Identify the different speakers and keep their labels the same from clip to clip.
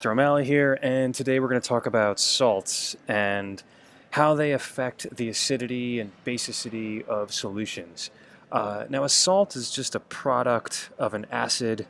Speaker 1: Dr. O'Malley here, and today we're going to talk about salts and how they affect the acidity and basicity of solutions. Now, a salt is just a product of an acid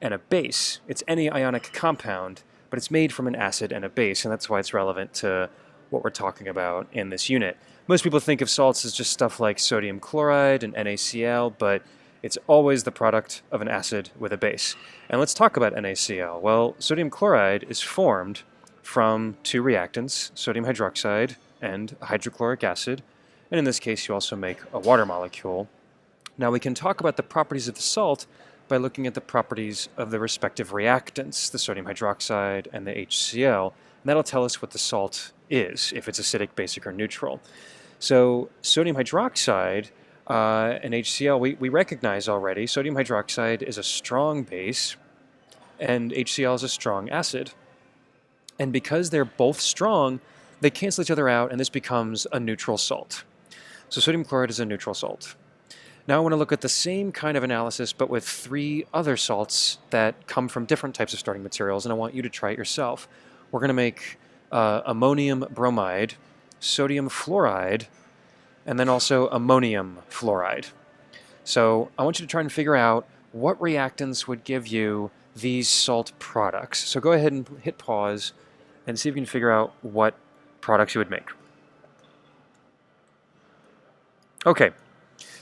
Speaker 1: and a base. It's any ionic compound, but it's made from an acid and a base, and that's why it's relevant to what we're talking about in this unit. Most people think of salts as just stuff like sodium chloride and NaCl, but it's always the product of an acid with a base. And let's talk about NaCl. Well, sodium chloride is formed from two reactants, sodium hydroxide and hydrochloric acid, and in this case you also make a water molecule. Now we can talk about the properties of the salt by looking at the properties of the respective reactants, the sodium hydroxide and the HCl, and that'll tell us what the salt is, if it's acidic, basic, or neutral. So sodium hydroxide and HCl, we recognize already. Sodium hydroxide is a strong base, and HCl is a strong acid. And because they're both strong, they cancel each other out, and this becomes a neutral salt. So sodium chloride is a neutral salt. Now I want to look at the same kind of analysis, but with three other salts that come from different types of starting materials, and I want you to try it yourself. We're going to make ammonium bromide, sodium fluoride, and then also ammonium fluoride. So I want you to try and figure out what reactants would give you these salt products. So go ahead and hit pause and see if you can figure out what products you would make. Okay,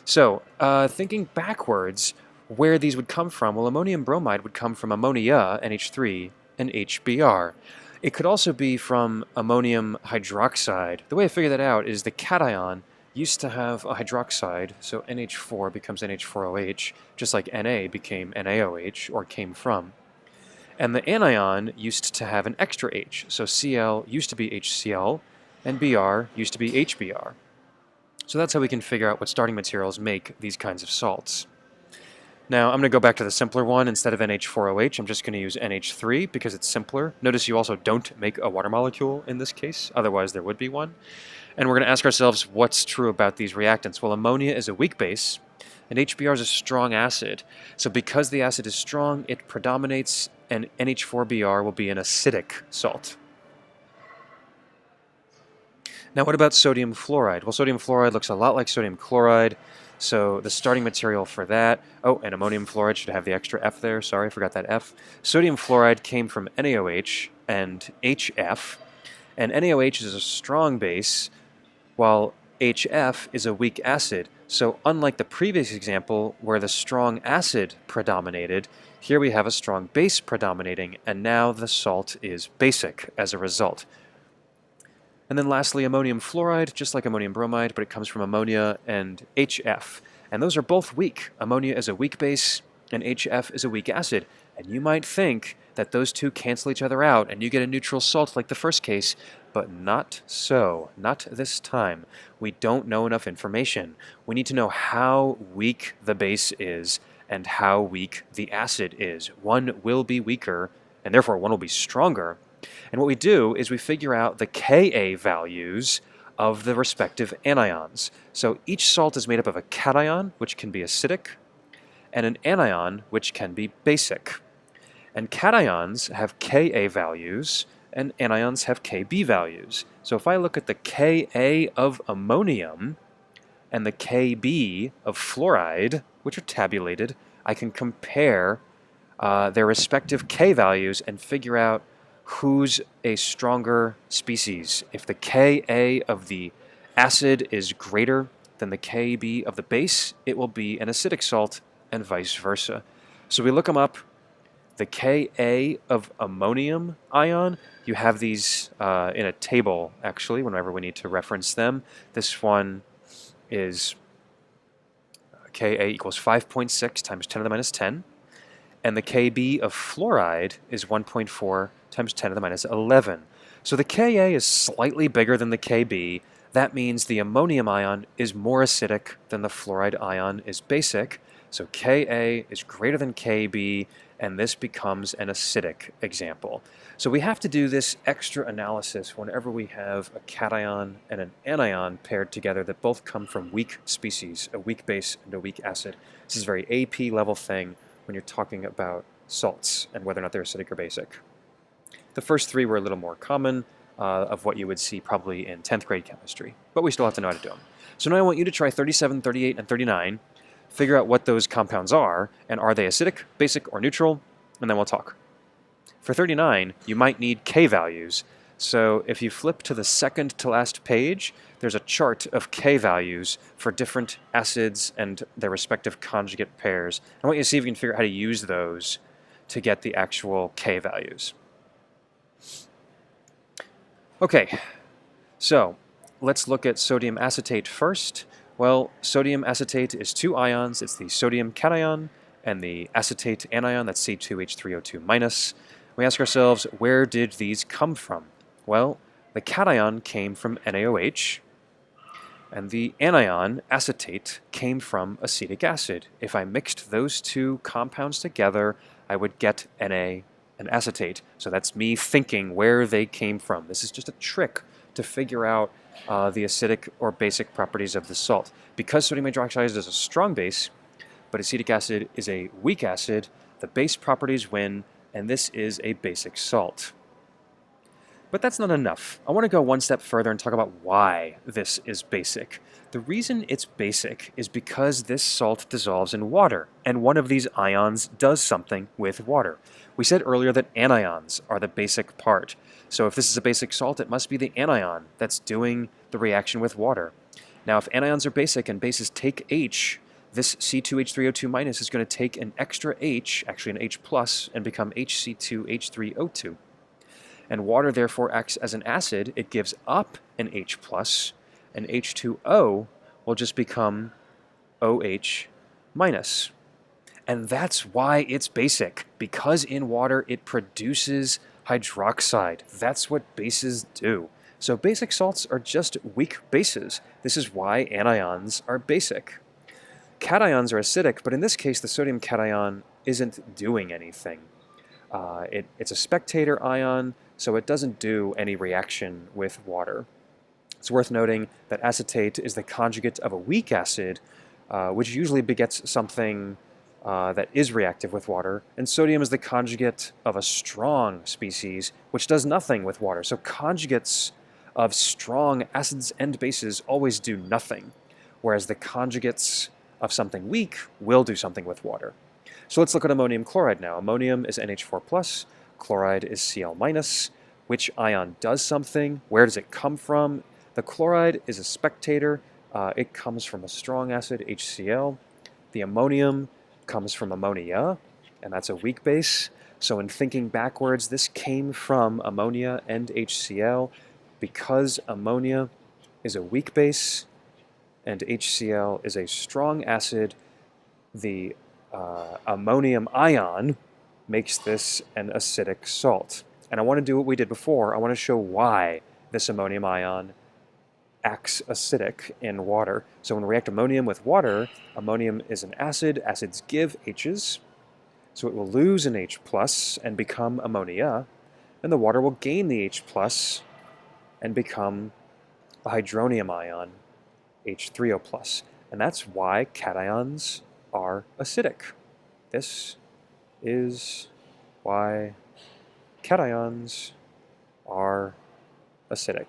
Speaker 1: so thinking backwards, where these would come from, well, ammonium bromide would come from ammonia, NH3, and HBr. It could also be from ammonium hydroxide. The way I figure that out is the cation used to have a hydroxide, so NH4 becomes NH4OH, just like Na became NaOH, or came from. And the anion used to have an extra H, so Cl used to be HCl, and Br used to be HBr. So that's how we can figure out what starting materials make these kinds of salts. Now, I'm going to go back to the simpler one. Instead of NH4OH, I'm just going to use NH3 because it's simpler. Notice you also don't make a water molecule in this case, otherwise there would be one. And we're going to ask ourselves what's true about these reactants. Well, ammonia is a weak base, and HBr is a strong acid. So because the acid is strong, it predominates, and NH4Br will be an acidic salt. Now what about sodium fluoride? Well, sodium fluoride looks a lot like sodium chloride, so the starting material for that, oh, and ammonium fluoride should have the extra F there, sorry, I forgot that F. Sodium fluoride came from NaOH and HF, and NaOH is a strong base, while HF is a weak acid. So unlike the previous example where the strong acid predominated, here we have a strong base predominating, and now the salt is basic as a result. And then lastly, ammonium fluoride, just like ammonium bromide, but it comes from ammonia and HF. And those are both weak. Ammonia is a weak base, and HF is a weak acid. And you might think that those two cancel each other out, and you get a neutral salt like the first case, but not so. Not this time. We don't know enough information. We need to know how weak the base is and how weak the acid is. One will be weaker, and therefore one will be stronger. And what we do is we figure out the Ka values of the respective anions. So each salt is made up of a cation, which can be acidic, and an anion, which can be basic. And cations have Ka values, and anions have Kb values. So if I look at the Ka of ammonium and the Kb of fluoride, which are tabulated, I can compare their respective K values and figure out who's a stronger species. If the Ka of the acid is greater than the Kb of the base, it will be an acidic salt, and vice versa. So we look them up. The Ka of ammonium ion, you have these in a table, actually, whenever we need to reference them. This one is Ka equals 5.6 times 10 to the minus 10. And the Kb of fluoride is 1.4 times 10 to the minus 11. So the Ka is slightly bigger than the Kb. That means the ammonium ion is more acidic than the fluoride ion is basic. So Ka is greater than Kb, and this becomes an acidic example. So we have to do this extra analysis whenever we have a cation and an anion paired together that both come from weak species, a weak base and a weak acid. This is a very AP level thing when you're talking about salts and whether or not they're acidic or basic. The first three were a little more common, of what you would see probably in 10th grade chemistry, but we still have to know how to do them. So now I want you to try 37, 38, and 39, figure out what those compounds are, and are they acidic, basic, or neutral, and then we'll talk. For 39, you might need K values, so if you flip to the second to last page, there's a chart of K values for different acids and their respective conjugate pairs. I want you to see if you can figure out how to use those to get the actual K values. Okay, so let's look at sodium acetate first. Well, sodium acetate is two ions. It's the sodium cation and the acetate anion, that's C2H3O2-. We ask ourselves, where did these come from? Well, the cation came from NaOH, and the anion, acetate, came from acetic acid. If I mixed those two compounds together, I would get Na and acetate. So that's me thinking where they came from. This is just a trick to figure out the acidic or basic properties of the salt. Because sodium hydroxide is a strong base, but acetic acid is a weak acid, the base properties win, and this is a basic salt. But that's not enough. I want to go one step further and talk about why this is basic. The reason it's basic is because this salt dissolves in water, and one of these ions does something with water. We said earlier that anions are the basic part. So if this is a basic salt, it must be the anion that's doing the reaction with water. Now, if anions are basic and bases take H, this C2H3O2- is going to take an extra H, actually an H+, and become HC2H3O2. And water therefore acts as an acid. It gives up an H+, and H2O will just become OH-. And that's why it's basic, because in water it produces hydroxide. That's what bases do. So basic salts are just weak bases. This is why anions are basic. Cations are acidic, but in this case the sodium cation isn't doing anything. It's a spectator ion, so it doesn't do any reaction with water. It's worth noting that acetate is the conjugate of a weak acid, which usually begets something that is reactive with water, and sodium is the conjugate of a strong species, which does nothing with water. So conjugates of strong acids and bases always do nothing, whereas the conjugates of something weak will do something with water. So let's look at ammonium chloride now. Ammonium is NH4+, chloride is Cl-. Which ion does something? Where does it come from? The chloride is a spectator. It comes from a strong acid, HCl. The ammonium comes from ammonia, and that's a weak base. So in thinking backwards, this came from ammonia and HCl. Because ammonia is a weak base and HCl is a strong acid, the ammonium ion makes this an acidic salt. And I want to do what we did before. I want to show why this ammonium ion acts acidic in water. So when we react ammonium with water, ammonium is an acid. Acids give H's, so it will lose an H+ and become ammonia, and the water will gain the H+ and become a hydronium ion, H3O+. And that's why cations are acidic. This is why cations are acidic.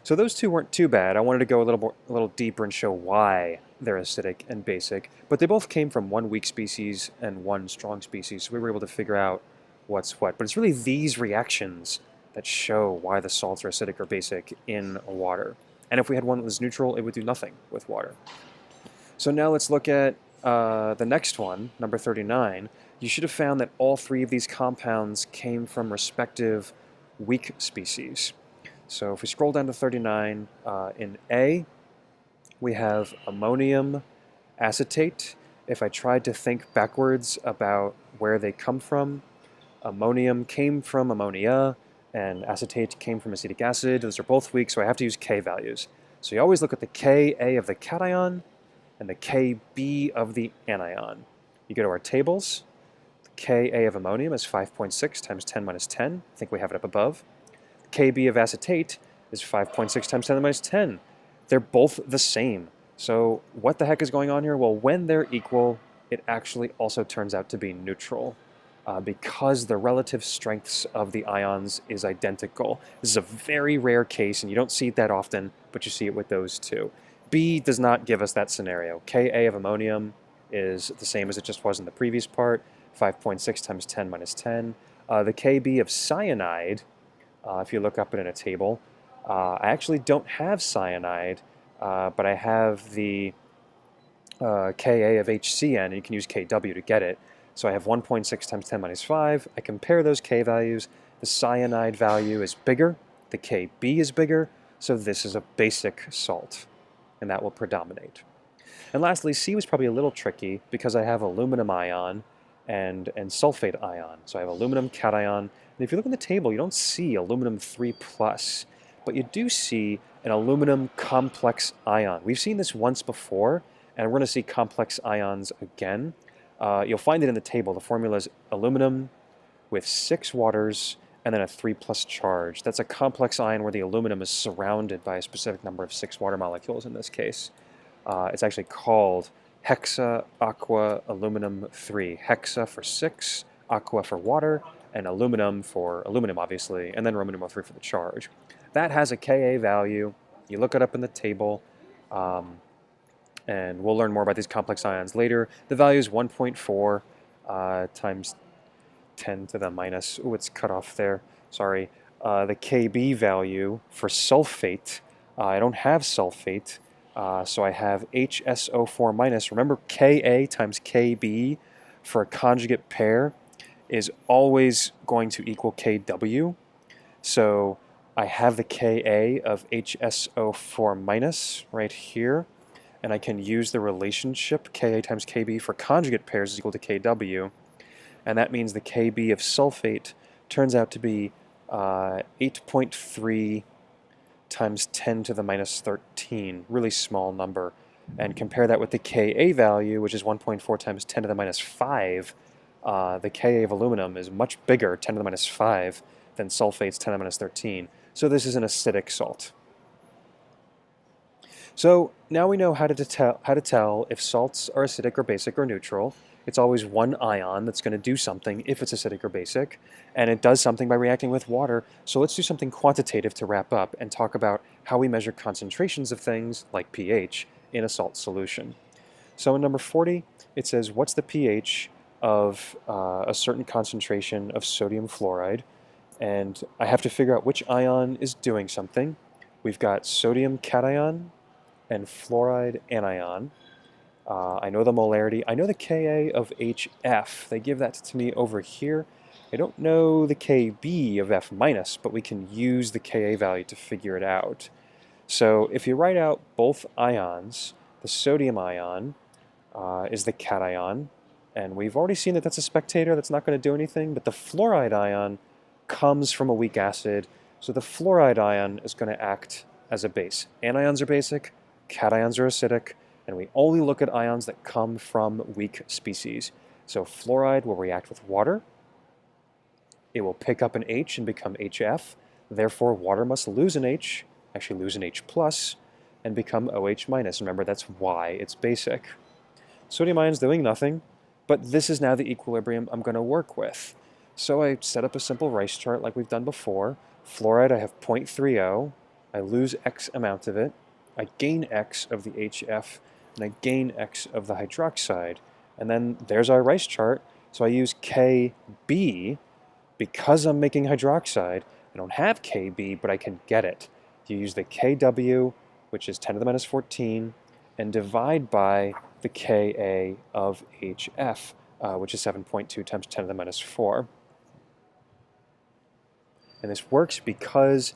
Speaker 1: So those two weren't too bad. I wanted to go a little deeper and show why they're acidic and basic, but they both came from one weak species and one strong species, so we were able to figure out what's what. But it's really these reactions that show why the salts are acidic or basic in water. And if we had one that was neutral, it would do nothing with water. So now let's look at the next one, number 39. You should have found that all three of these compounds came from respective weak species. So if we scroll down to 39, in A, we have ammonium acetate. If I tried to think backwards about where they come from, ammonium came from ammonia, and acetate came from acetic acid. Those are both weak, so I have to use K values. So you always look at the Ka of the cation and the Kb of the anion. You go to our tables. The Ka of ammonium is 5.6 times 10 minus 10. I think we have it up above. Kb of acetate is 5.6 times 10 to the minus 10. They're both the same. So what the heck is going on here? Well, when they're equal, it actually also turns out to be neutral. because the relative strengths of the ions is identical. This is a very rare case, and you don't see it that often, but you see it with those two. B does not give us that scenario. Ka of ammonium is the same as it just was in the previous part, 5.6 times 10 minus 10. The Kb of cyanide, if you look up it in a table, I actually don't have cyanide, but I have the Ka of HCN, and you can use Kw to get it. So I have 1.6 times 10 minus 5. I compare those K values. The cyanide value is bigger. The Kb is bigger. So this is a basic salt, and that will predominate. And lastly, C was probably a little tricky because I have aluminum ion and sulfate ion. So I have aluminum cation. And if you look in the table, you don't see aluminum 3+, but you do see an aluminum complex ion. We've seen this once before, and we're going to see complex ions again. You'll find it in the table. The formula is aluminum with 6 waters and then a 3+ charge. That's a complex ion where the aluminum is surrounded by a specific number of 6 water molecules in this case. It's actually called hexa aqua aluminum 3. Hexa for 6, aqua for water, and aluminum for aluminum, obviously, and then Roman numeral 3 for the charge. That has a Ka value. You look it up in the table. And we'll learn more about these complex ions later. The value is 1.4 times 10 to the minus, oh, it's cut off there, sorry. The Kb value for sulfate, I don't have sulfate, so I have HSO4 minus. Remember, Ka times Kb for a conjugate pair is always going to equal Kw. So I have the Ka of HSO4 minus right here. And I can use the relationship Ka times Kb for conjugate pairs is equal to Kw. And that means the Kb of sulfate turns out to be 8.3 times 10 to the minus 13, really small number. And compare that with the Ka value, which is 1.4 times 10 to the minus 5. The Ka of aluminum is much bigger, 10 to the minus 5, than sulfate's 10 to the minus 13. So this is an acidic salt. So now we know how to tell if salts are acidic or basic or neutral. It's always one ion that's going to do something if it's acidic or basic, and it does something by reacting with water. So let's do something quantitative to wrap up and talk about how we measure concentrations of things, like pH, in a salt solution. So in number 40, it says, what's the pH of a certain concentration of sodium fluoride? And I have to figure out which ion is doing something. We've got sodium cation and fluoride anion. I know the molarity. I know the Ka of HF. They give that to me over here. I don't know the Kb of F minus, but we can use the Ka value to figure it out. So if you write out both ions, the sodium ion is the cation, and we've already seen that that's a spectator, that's not going to do anything, but the fluoride ion comes from a weak acid, so the fluoride ion is going to act as a base. Anions are basic, cations are acidic, and we only look at ions that come from weak species. So fluoride will react with water. It will pick up an H and become HF. Therefore, water must lose an H, actually lose an H+, and become OH-. Remember, that's why it's basic. Sodium ion's doing nothing, but this is now the equilibrium I'm going to work with. So I set up a simple Rice chart like we've done before. Fluoride, I have 0.30. I lose X amount of it. I gain X of the HF, and I gain X of the hydroxide. And then there's our Rice chart. So I use Kb. Because I'm making hydroxide, I don't have Kb, but I can get it. You use the Kw, which is 10 to the minus 14, and divide by the Ka of HF, which is 7.2 times 10 to the minus 4. And this works because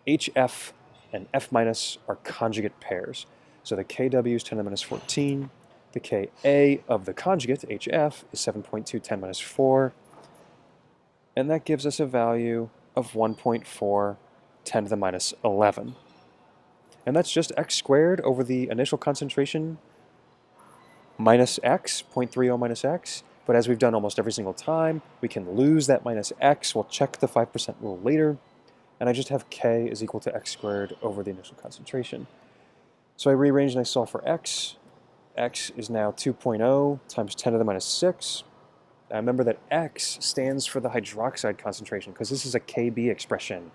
Speaker 1: HF and F minus are conjugate pairs. So the Kw is 10 to the minus 14. The Ka of the conjugate, HF, is 7.2 10 minus 4. And that gives us a value of 1.4 10 to the minus 11. And that's just x squared over the initial concentration minus x, 0.30 minus x. But as we've done almost every single time, we can lose that minus x. We'll check the 5% rule later. And I just have k is equal to x squared over the initial concentration. So I rearranged and I solve for x. X is now 2.0 times 10 to the minus 6. Now remember that X stands for the hydroxide concentration because this is a Kb expression.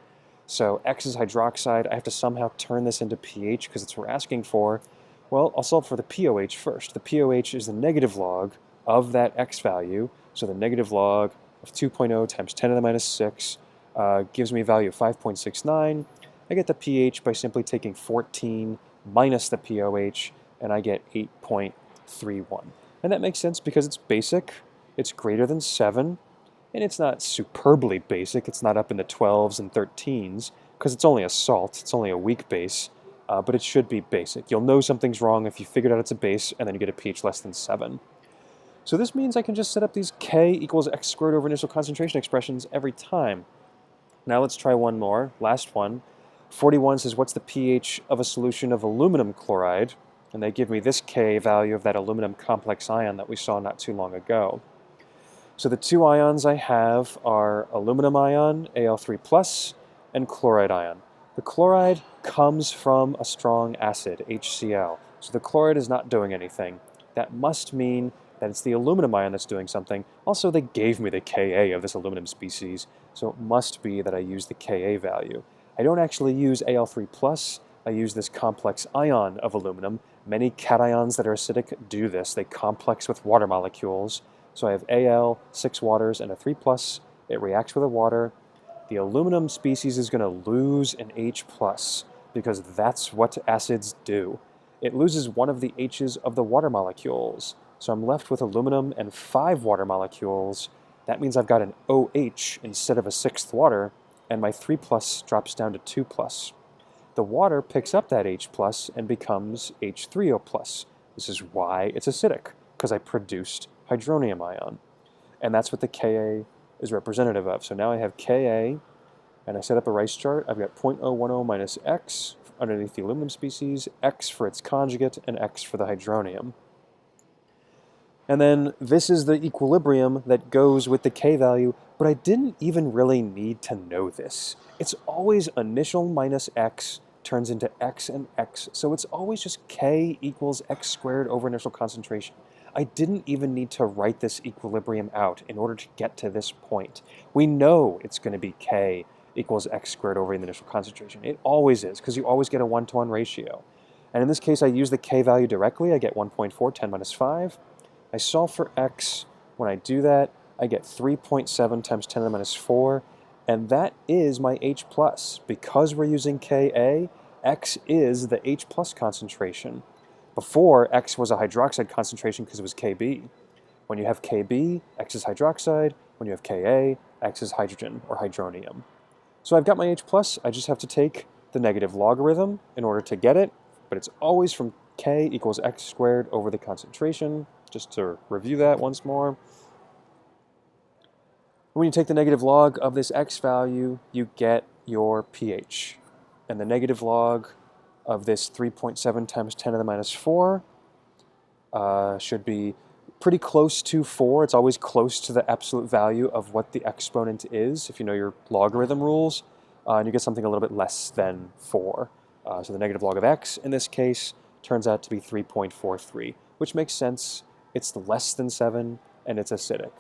Speaker 1: So X is hydroxide. I have to somehow turn this into pH because it's what we're asking for. Well, I'll solve for the pOH first. The pOH is the negative log of that X value. So the negative log of 2.0 times 10 to the minus 6 gives me a value of 5.69. I get the pH by simply taking 14 minus the pOH, and I get 8.31. And that makes sense because it's basic, it's greater than 7, and it's not superbly basic. It's not up in the 12s and 13s because it's only a salt. It's only a weak base, but it should be basic. You'll know something's wrong if you figured out it's a base and then you get a pH less than 7. So this means I can just set up these K equals X squared over initial concentration expressions every time. Now let's try one more, last one. 41 says, what's the pH of a solution of aluminum chloride? And they give me this K value of that aluminum complex ion that we saw not too long ago. So the two ions I have are aluminum ion, Al3+, and chloride ion. The chloride comes from a strong acid, HCl. So the chloride is not doing anything. That must mean that it's the aluminum ion that's doing something. Also, they gave me the Ka of this aluminum species, so it must be that I use the Ka value. I don't actually use Al3+, I use this complex ion of aluminum. Many cations that are acidic do this. They complex with water molecules. So I have Al, 6 waters, and a 3+. It reacts with the water. The aluminum species is going to lose an H+, because that's what acids do. It loses one of the H's of the water molecules. So I'm left with aluminum and 5 water molecules. That means I've got an OH instead of a 6th water, and my 3+ drops down to 2+. The water picks up that H+ and becomes H3O+. This is why it's acidic, because I produced hydronium ion. And that's what the Ka is representative of. So now I have Ka, and I set up a Rice chart. I've got 0.010 minus X underneath the aluminum species, X for its conjugate, and X for the hydronium. And then this is the equilibrium that goes with the K value, but I didn't even really need to know this. It's always initial minus X turns into X and X, so it's always just K equals X squared over initial concentration. I didn't even need to write this equilibrium out in order to get to this point. We know it's going to be K equals X squared over the initial concentration. It always is, because you always get a 1-to-1 ratio. And in this case, I use the K value directly. I get 1.4, 10 minus 5. I solve for X. When I do that, I get 3.7 times 10 to the minus 4, and that is my H+. Because we're using Ka, X is the H+ concentration. Before, X was a hydroxide concentration because it was Kb. When you have Kb, X is hydroxide. When you have Ka, X is hydrogen, or hydronium. So I've got my H+, I just have to take the negative logarithm in order to get it, but it's always from K equals X squared over the concentration. Just to review that once more. When you take the negative log of this X value, you get your pH. And the negative log of this 3.7 times 10 to the minus 4 should be pretty close to 4. It's always close to the absolute value of what the exponent is, if you know your logarithm rules. And you get something a little bit less than 4. So the negative log of X, in this case, turns out to be 3.43, which makes sense. It's less than 7, and it's acidic.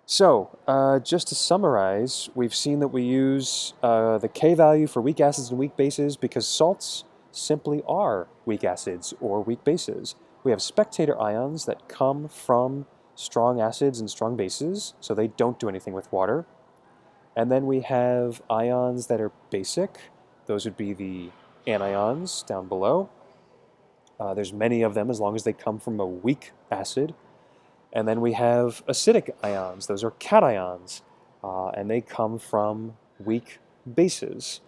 Speaker 1: So, just to summarize, we've seen that we use the K value for weak acids and weak bases because salts simply are weak acids or weak bases. We have spectator ions that come from strong acids and strong bases, so they don't do anything with water. And then we have ions that are basic. Those would be the anions down below. There's many of them as long as they come from a weak acid. And then we have acidic ions. Those are cations, and they come from weak bases.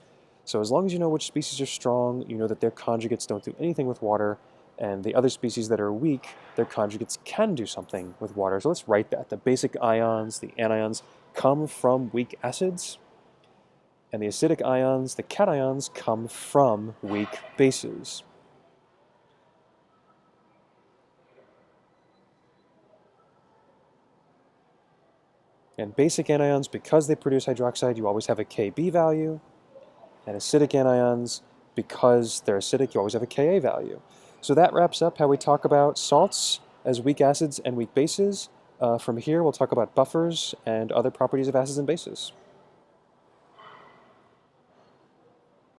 Speaker 1: So as long as you know which species are strong, you know that their conjugates don't do anything with water, and the other species that are weak, their conjugates can do something with water. So let's write that. The basic ions, the anions, come from weak acids, and the acidic ions, the cations, come from weak bases. And basic anions, because they produce hydroxide, you always have a Kb value. And acidic anions, because they're acidic, you always have a Ka value. So that wraps up how we talk about salts. as weak acids and weak bases. From here, we'll talk about buffers and other properties of acids and bases.